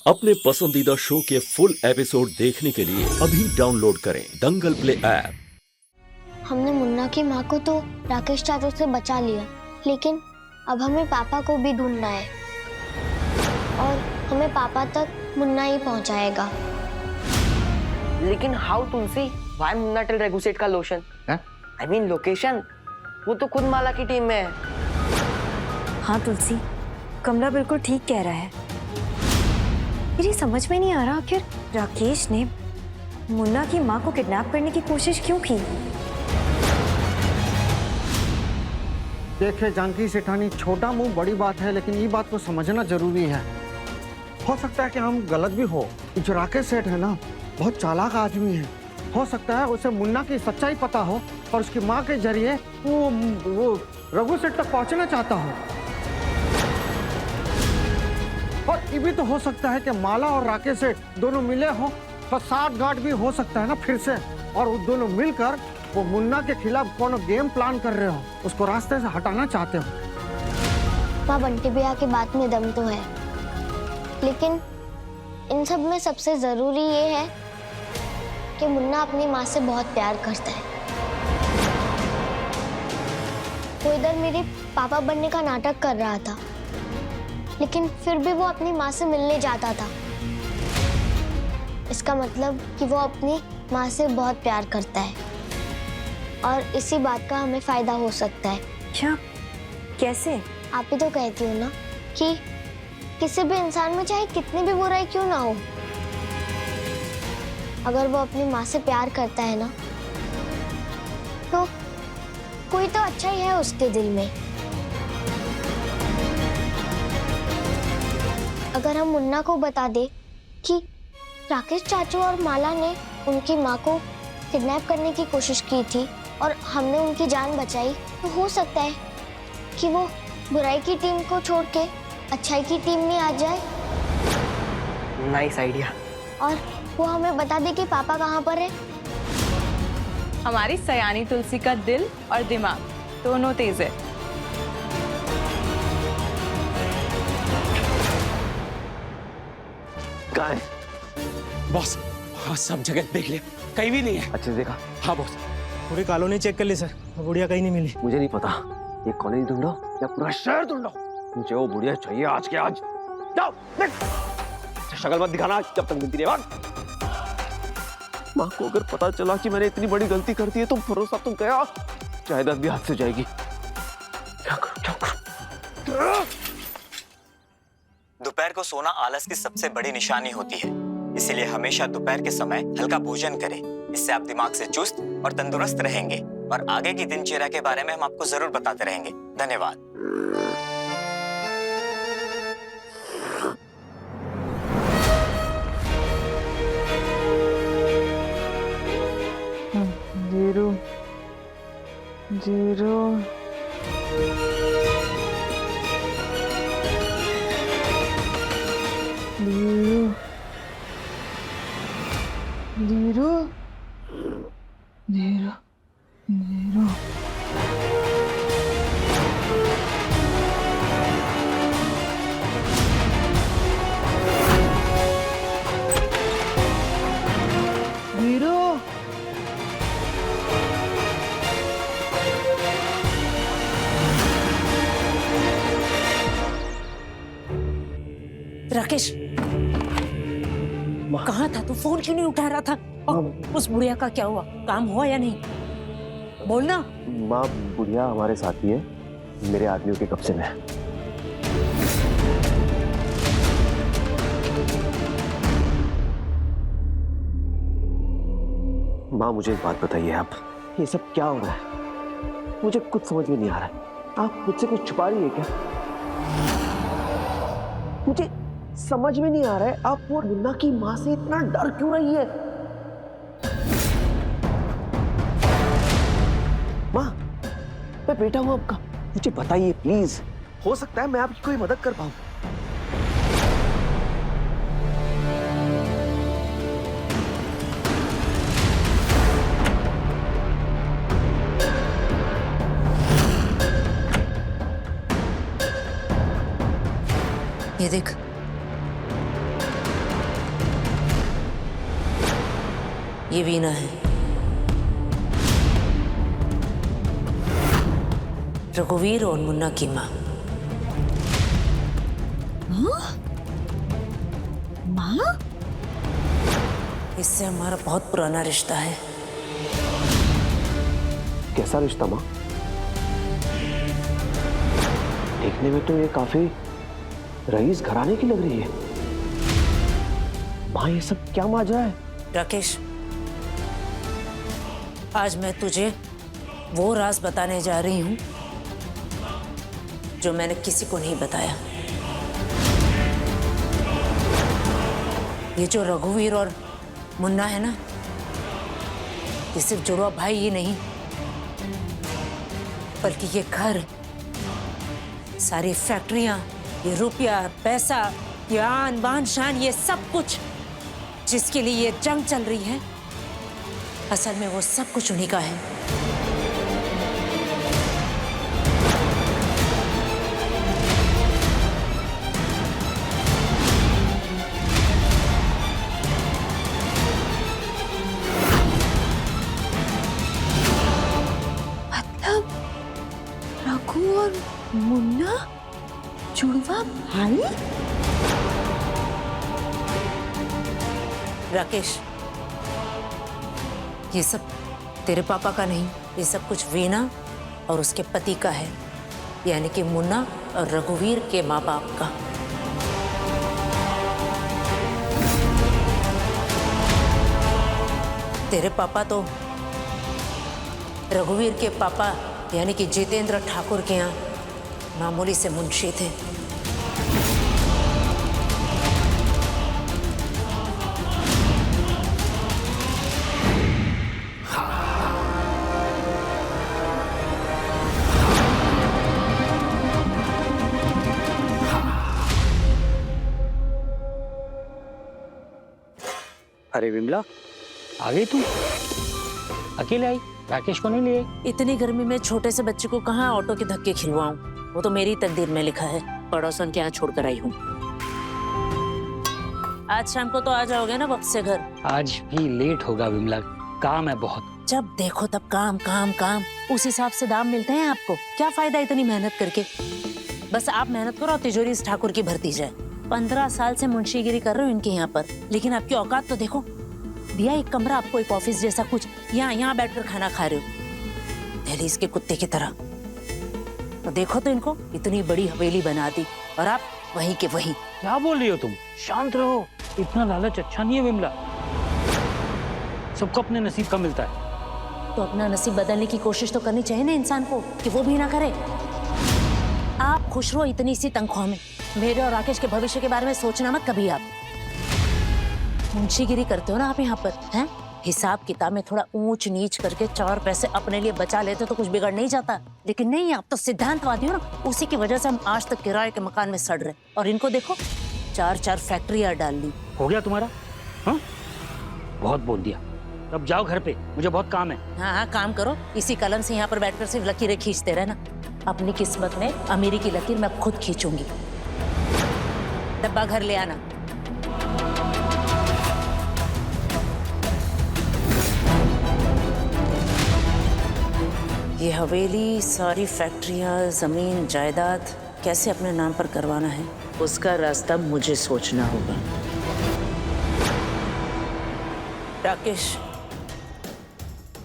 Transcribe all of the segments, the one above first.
अपने पसंदीदा शो के फुल एपिसोड देखने के लिए अभी डाउनलोड करें दंगल प्ले ऐप। हमने मुन्ना की माँ को तो राकेश चाचू से बचा लिया, लेकिन अब हमें पापा को भी ढूंढना है और हमें पापा तक मुन्ना ही पहुंचाएगा। लेकिन how Tulsi? Why Munna tell रेगुसेट का लोशन? आई मीन लोकेशन, वो तो खुद माला की टीम में है। हाँ तुलसी, कमला बिल्कुल ठीक कह रहा है। मेरी समझ में नहीं आ रहा आखिर राकेश ने मुन्ना की माँ को किडनैप करने की कोशिश क्यों की। देखिए जानकी सेठानी, छोटा मुंह बड़ी बात है, लेकिन ये बात को समझना जरूरी है। हो सकता है कि हम गलत भी हो। जो राकेश सेठ है ना, बहुत चालाक आदमी है। हो सकता है उसे मुन्ना की सच्चाई पता हो और उसकी माँ के जरिए वो रघु सेठ तक पहुंचना चाहता हो। और ये भी तो हो सकता है कि माला और राकेश सेठ दोनों मिले हो, तो साठगांठ भी हो सकता है ना फिर से, और वो दोनों मिलकर वो मुन्ना के खिलाफ कोनो गेम प्लान कर रहे हो, उसको रास्ते से हटाना चाहते हो। माँ बंटी भैया की बात में दम तो है, लेकिन इन सब में सबसे जरूरी ये है कि मुन्ना अपनी माँ से बहुत प्यार करता है। वो इधर मेरे पापा बनने का नाटक कर रहा था, लेकिन फिर भी वो अपनी माँ से मिलने जाता था। इसका मतलब कि वो अपनी माँ से बहुत प्यार करता है और इसी बात का हमें फायदा हो सकता है। क्या? कैसे? आप ही तो कहती हो ना कि किसी भी इंसान में चाहे कितनी भी बुराई क्यों ना हो, अगर वो अपनी माँ से प्यार करता है ना, तो कोई तो अच्छा ही है उसके दिल में। अगर हम मुन्ना को बता दे कि राकेश चाचू और माला ने उनकी माँ को किडनैप करने की कोशिश की थी और हमने उनकी जान बचाई, तो हो सकता है कि वो बुराई की टीम को छोड़ के अच्छाई की टीम में आ जाए। Nice idea. और वो हमें बता दे कि पापा कहाँ पर है। हमारी सयानी तुलसी का दिल और दिमाग दोनों तेज है। कहाँ है? बॉस, हाँ सब जगह देख लिया, कहीं भी नहीं है। अच्छे से देखा? हाँ बॉस। पूरी कॉलोनी चेक कर ली सर, बुढ़िया कहीं नहीं मिली। मुझे नहीं पता ये कॉलोनी ढूंढो या पूरा शहर ढूंढो, मुझे वो बुढ़िया चाहिए आज के आज। जाओ, शक्ल मत दिखाना जब तक मिलती रहे। माँ को अगर पता चला कि मैंने इतनी बड़ी गलती कर दी है तो भरोसा तो गया, जायदाद भी हाथ से जाएगी। क्या करूं, क्या करूं? दोपहर को सोना आलस की सबसे बड़ी निशानी होती है, इसीलिए हमेशा दोपहर के समय हल्का भोजन करें। इससे आप दिमाग से चुस्त और तंदुरुस्त रहेंगे और आगे की दिनचर्या के बारे में हम आपको जरूर बताते रहेंगे। धन्यवाद। Zero zero zero zero zero. Zero Rakesh, कहाँ था तू? फोन क्यों नहीं उठा रहा था? और उस बुढ़िया का क्या हुआ? काम हुआ या नहीं? बोलना। माँ, बुढ़िया हमारे साथ ही है, मेरे आदमियों के कब्जे में है। माँ मुझे एक बात बताइए, आप ये सब क्या हो रहा है? मुझे कुछ समझ में नहीं आ रहा है। आप मुझसे कुछ छुपा रही है क्या? मुझे समझ में नहीं आ रहा है, आप वो मुन्ना की माँ से इतना डर क्यों रही है? माँ, मैं बेटा हूं आपका, मुझे बताइए प्लीज। हो सकता है मैं आपकी कोई मदद कर पाऊं। ये देख, ये वीना है, रघुवीर और मुन्ना की माँ। माँ? इससे हमारा बहुत पुराना रिश्ता है। कैसा रिश्ता माँ? देखने में तो ये काफी रईस घराने की लग रही है। माँ ये सब क्या माजरा है? राकेश, आज मैं तुझे वो राज बताने जा रही हूं जो मैंने किसी को नहीं बताया। ये जो रघुवीर और मुन्ना है ना, ये सिर्फ जुड़वा भाई ही नहीं, बल्कि ये घर, सारी फैक्ट्रियां, ये रुपया, पैसा, ये आन बान शान, ये सब कुछ जिसके लिए ये जंग चल रही है, असल में वो सब कुछ उन्हीं का है। मतलब रघु और मुन्ना जुड़वा भाई? राकेश, ये सब तेरे पापा का नहीं, ये सब कुछ वीना और उसके पति का है, यानी कि मुन्ना और रघुवीर के माँ बाप का। तेरे पापा तो रघुवीर के पापा यानी कि जितेंद्र ठाकुर के यहाँ मामूली से मुंशी थे। अरे विमला, आ गई तू? अकेले आई? राकेश को नहीं लिए? इतनी गर्मी में छोटे से बच्चे को कहाँ ऑटो के धक्के खिलवाऊं? वो तो मेरी तकदीर में लिखा है, पड़ोसन के यहाँ छोड़कर आई हूँ। आज शाम को तो आ जाओगे ना वक्त से घर? आज भी लेट होगा विमला, काम है बहुत। जब देखो तब काम काम काम, उस हिसाब से दाम मिलते हैं आपको। क्या फायदा इतनी मेहनत करके? बस आप मेहनत करो और तिजोरी इस ठाकुर की भरती जाए। 15 साल से मुंशीगिरी कर रहे हो इनके यहाँ पर, लेकिन आपकी औकात तो देखो। दिया एक कमरा आपको, एक ऑफिस जैसा कुछ, यहाँ बैठकर खाना खा रहे हो दहलीज के कुत्ते की तरह। तो देखो तो इनको इतनी बड़ी हवेली बना दी और आप वहीं के वहीं। क्या बोल रही हो तुम? शांत रहो, इतना लालच अच्छा नहीं है विमला। सबको अपने नसीब का मिलता है। तो अपना नसीब बदलने की कोशिश तो करनी चाहिए ना इंसान को, कि वो भी ना करे। आप खुश रहो इतनी सी तनख्वाह में। मेरे और राकेश के भविष्य के बारे में सोचना मत कभी आप। मुंशीगिरी करते हो ना आप यहाँ पर, हैं? हिसाब किताब में थोड़ा ऊंच नीच करके 4 पैसे अपने लिए बचा लेते तो कुछ बिगड़ नहीं जाता। लेकिन नहीं, आप तो सिद्धांतवादी हो ना, उसी की वजह से हम आज तक किराए के मकान में सड़ रहे। और इनको देखो, 4 फैक्ट्रियां डाल ली। हो गया तुम्हारा? हाँ, बहुत बोल दिया। अब जाओ घर पे, मुझे बहुत काम है। हाँ, काम करो। इसी कलम से यहाँ पर बैठकर सिर्फ लकीरें खींचते रहना। अपनी किस्मत में अमीरी की लकीर मैं खुद खींचूंगी। डब्बा घर ले आना। ये हवेली, सारी फैक्ट्रियां, जमीन जायदाद कैसे अपने नाम पर करवाना है, उसका रास्ता मुझे सोचना होगा। राकेश,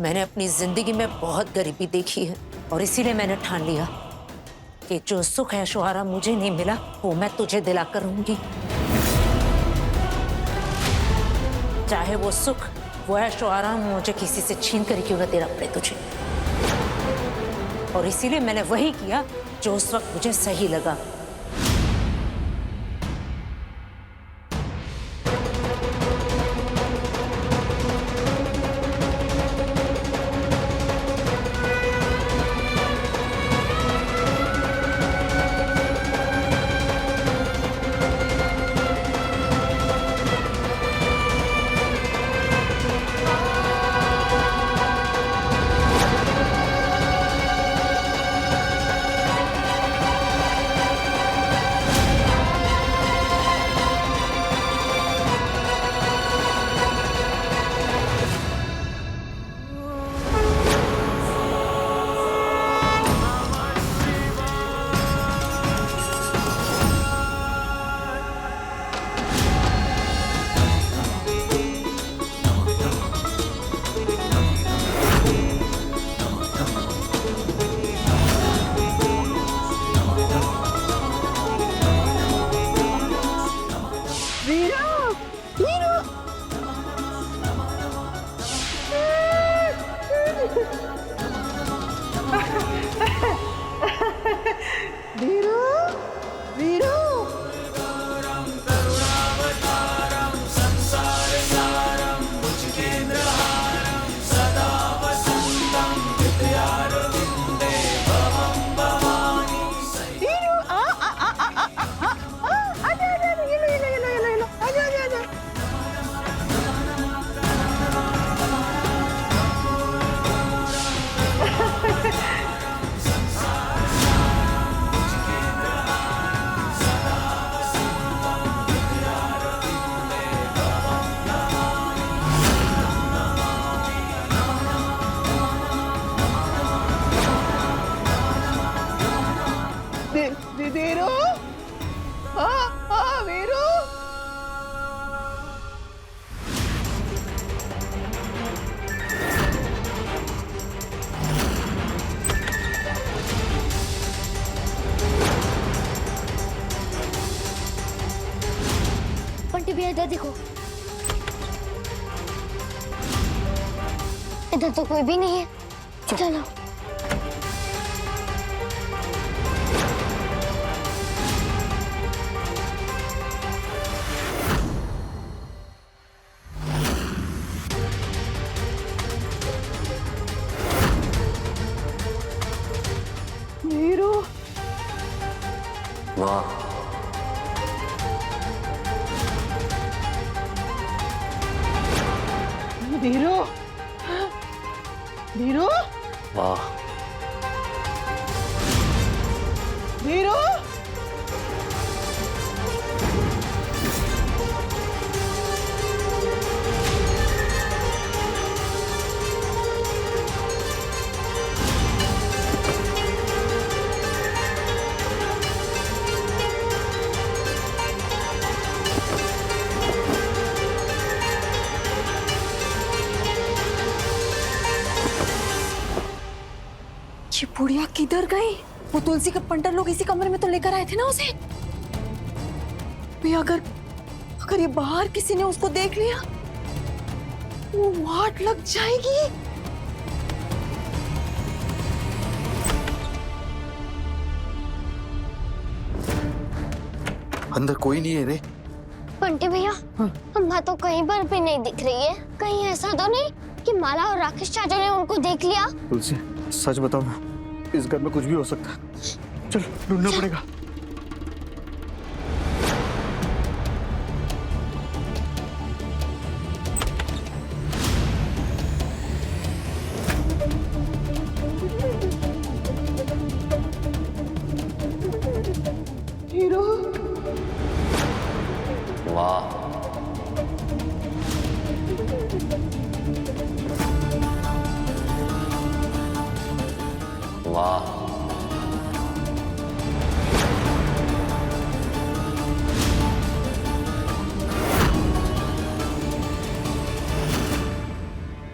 मैंने अपनी जिंदगी में बहुत गरीबी देखी है और इसीलिए मैंने ठान लिया कि जो सुख है ऐशो-आराम मुझे नहीं मिला, वो मैं तुझे दिलाकर रहूंगी। चाहे वो सुख, वो ऐशो-आराम मुझे किसी से छीन कर क्यों न देना पड़े तुझे। और इसीलिए मैंने वही किया जो उस वक्त मुझे सही लगा। वीरू, वीरू। वीरू, हाँ वीरू। बंटी भैया इधर देखो, इधर तो कोई भी नहीं है। चलो वीरू। वाह, वीरू, वीरू, वाह, वीरू। ये बुढ़िया किधर गई? वो तुलसी का पंटर लोग इसी कमरे में तो लेकर आए थे ना उसे। भैया अगर ये बाहर किसी ने उसको देख लिया वो वाट लग जाएगी। अंदर कोई नहीं है रे। बंटी भैया, अम्मा तो कहीं पर भी नहीं दिख रही है। कहीं ऐसा तो नहीं कि माला और राकेश चाचा ने उनको देख लिया? तुलसी सच बताओ ना, इस घर में कुछ भी हो सकता है। चल ढूंढना पड़ेगा। वीरू। वाह, वाह,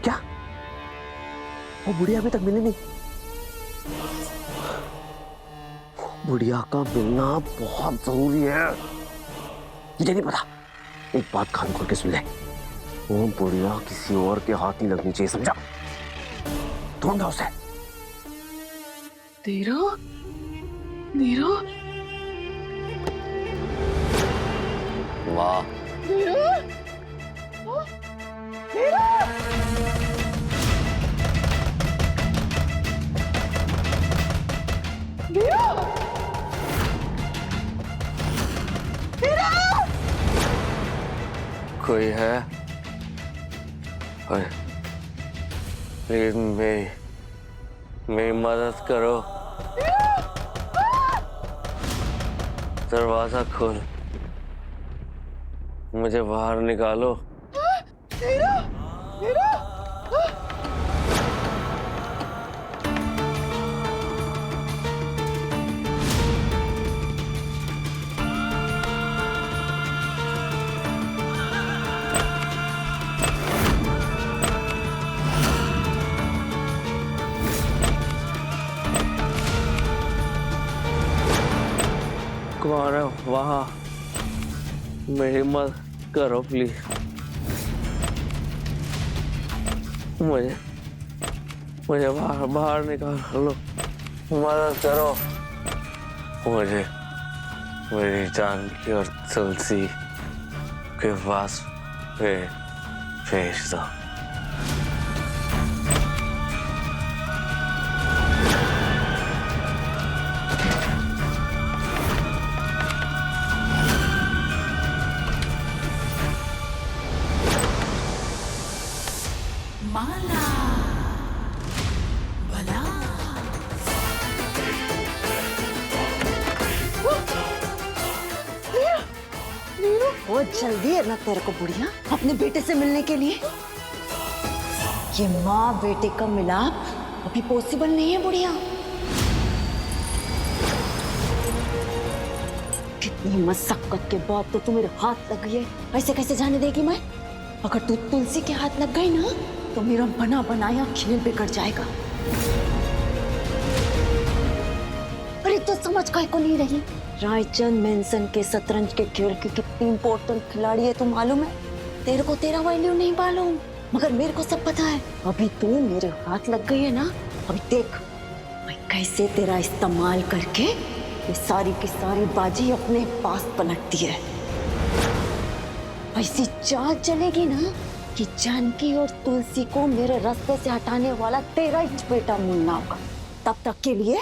क्या? वो बुढ़िया अभी तक मिली नहीं। बुढ़िया का मिलना बहुत जरूरी है। तुझे नहीं पता? एक बात कान खोल के सुन ले, वो बुढ़िया किसी और के हाथ नहीं लगनी चाहिए, समझा? ढूंढा उसे। वीरू, वीरू, वाह, वीरू, वीरू। कोई है? प्लीज मेरी मदद करो। दरवाजा खोल, मुझे बाहर निकालो। कौन है वहाँ? मेरी मदद करो प्लीज। मुझे बाहर निकालो, मदद करो मुझे मेरी जानकी और तुलसी के पास भेज दो। बहुत जल्दी है ना तेरे को बुढ़िया अपने बेटे से मिलने के लिए। ये माँ बेटे का मिलाप अभी पॉसिबल नहीं है बुढ़िया। कितनी मशक्कत के बाद तो तू मेरे हाथ लग गई है, ऐसे कैसे जाने देगी मैं? अगर तू तुलसी के हाथ लग गई ना तो मेरा बना बनाया खेल बिगड़ जाएगा। अरे तो समझ काहे को नहीं रही? रायचंद मेंसन के शतरंज के खेल की कितनी इंपॉर्टेंट खिलाड़ी है तू मालूम है? तेरे को तेरा वैल्यू नहीं मालूम, मगर मेरे को सब पता है। अभी तू मेरे हाथ लग गई है ना, अभी देख मैं कैसे तेरा इस्तेमाल करके ये सारी की सारी बाजी अपने पास पलटती है। ऐसी चाल चलेगी ना कि जानकी और तुलसी को मेरे रास्ते से हटाने वाला तेरा ही बेटा मुन्ना होगा। तब तक के लिए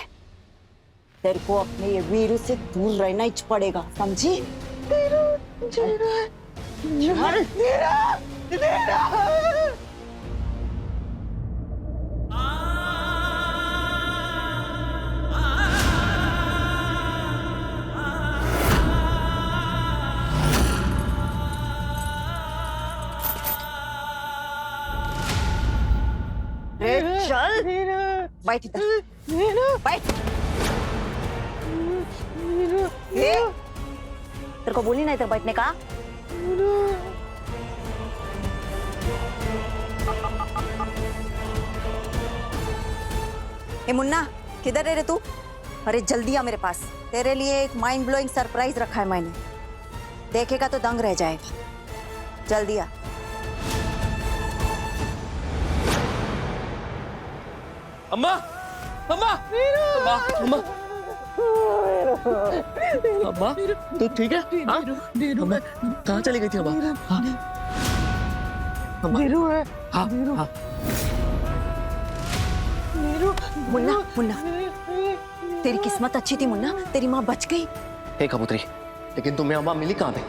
तेरे को अपने ये वीरू से दूर रहना ही पड़ेगा, समझी? चल बैठ इधर, बैठ। तेरे को बोली ना इधर बैठने का? ए मुन्ना, किधर है रे तू? अरे जल्दी आ मेरे पास, तेरे लिए एक माइंड ब्लोइंग सरप्राइज रखा है मैंने। देखेगा तो दंग रह जाएगा। जल्दी आ। अम्मा, अम्मा, अम्मा, अम्मा, अम्मा, तू ठीक है? हाँ? अम्मा, कहाँ चली गई थी अम्मा? हाँ? वीरू है। हाँ, हाँ। मुन्ना, मुन्ना, तेरी किस्मत अच्छी थी मुन्ना, तेरी माँ बच गई। हे कबूतरी, लेकिन तुम्हें अम्मा मिली कहाँ पे?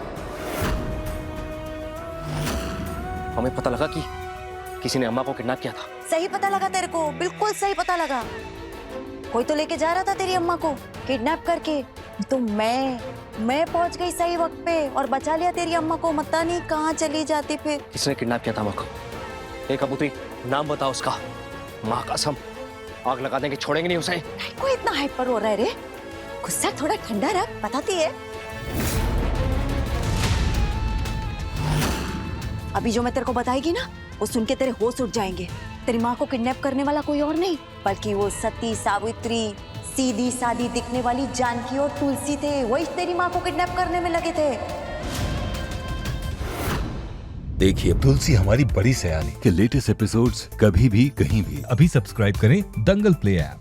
हमें पता लगा कि किसी ने अम्मा को किडनैप किया था। सही पता लगा तेरे को, बिल्कुल सही पता लगा। कोई तो लेके जा रहा था तेरी अम्मा को किडनैप करके, तो मैं पहुंच गई सही वक्त पे और बचा लिया तेरी अम्मा को। पता नहीं कहाँ चली जाती फिर। किसने किडनैप किया था अम्मा को? हे कबूतरी, नाम बताओ उसका। माँ कसम, आग लगा देंगे, छोड़ेंगे नहीं उसे। कोई इतना हाइपर हो रहा है रे? गुस्सा थोड़ा ठंडा रख, बताती है। अभी जो मैं तेरे को बताएगी ना, वो सुन के तेरे होश उठ जाएंगे। तेरी माँ को किडनैप करने वाला कोई और नहीं, बल्कि वो सती सावित्री, सीधी सादी दिखने वाली जानकी और तुलसी थे। वही तेरी माँ को किडनैप करने में लगे थे। देखिए तुलसी हमारी बड़ी सयानी के लेटेस्ट एपिसोड्स कभी भी कहीं भी। अभी सब्सक्राइब करें दंगल प्ले ऐप।